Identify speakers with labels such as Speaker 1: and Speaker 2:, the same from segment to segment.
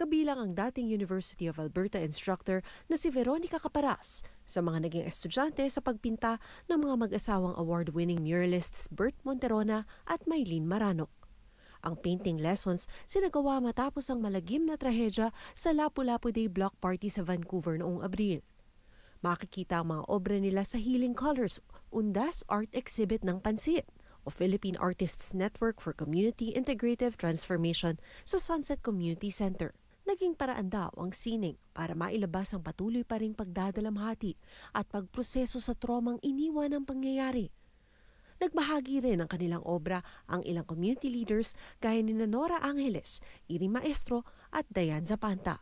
Speaker 1: kabilang ang dating University of Alberta instructor na si Veronica Caparas sa mga naging estudyante sa pagpinta ng mga mag-asawang award-winning muralists Bert Monterona at Maylene Marano. Ang painting lessons sinagawa matapos ang malagim na trahedya sa Lapu-Lapu Day Block Party sa Vancouver noong Abril. Makikita ang mga obra nila sa Healing Colors, Undas Art Exhibit ng Pansit o Philippine Artists Network for Community Integrative Transformation sa Sunset Community Center. Naging paraan daw ang sining para mailabas ang patuloy pa ring pagdadalamhati at pagproseso sa traumang iniwan ng pangyayari. Nagbahagi rin ng kanilang obra ang ilang community leaders gaya ni Nora Angeles, Iri Maestro at Dayan Zapanta.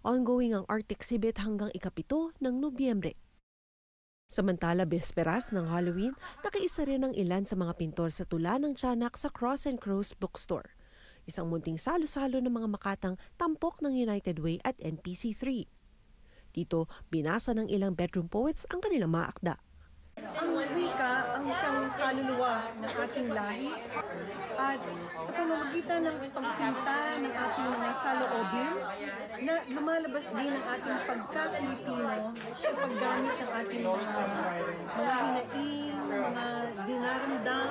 Speaker 1: Ongoing ang art exhibit hanggang ika-7 ng Nobyembre. Samantala, besperas ng Halloween, nakiisa rin ang ilan sa mga pintor sa tula ng tiyanak sa Cross and Crows Bookstore. Isang munting salo-salo ng mga makatang tampok ng United Way at NPC3. Dito, binasa ng ilang bedroom poets ang kanilang mga akda.
Speaker 2: Ang wika ang siyang kaluluwa ng ating lahi at sa pamamagitan ng pagpinta ng ating mga saloobin na lumalabas din ang ating pagka-Pilipino sa paggamit ng ating mga hinaing, mga dinaramdam,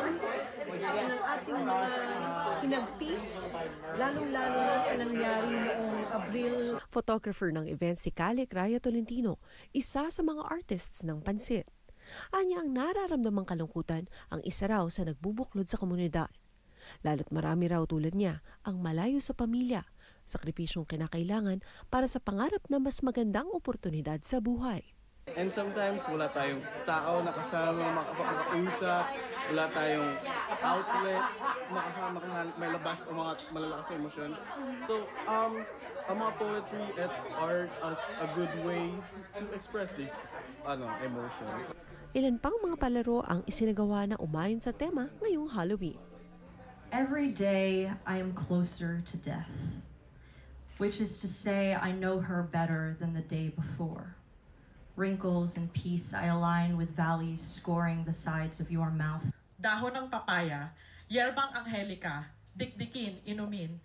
Speaker 2: ng ating mga hinagpis, lalong-lalo na sa nangyari noong Abril.
Speaker 1: Photographer ng event si Calic Raya Tolentino, isa sa mga artists ng Pansit. Anya ang nararamdamang kalungkutan ang isa raw sa nagbubuklod sa komunidad. Lalo't marami raw tulad niya ang malayo sa pamilya, sakripisyong kinakailangan para sa pangarap na mas magandang oportunidad sa buhay.
Speaker 3: And sometimes wala tayong tao na kasama, makakausap, wala tayong outlet, may labas o mga malalakas na emosyon. So, ang mga poetry at art as a good way to express these emotions.
Speaker 1: Ilan pang mga palaro ang isinagawa na umayon sa tema ngayong Halloween.
Speaker 4: Every day I am closer to death, which is to say I know her better than the day before. Wrinkles and peace I align with valleys scoring the sides of your mouth.
Speaker 5: Dahon ng papaya, yerbang anghelika, dikdikin, inumin,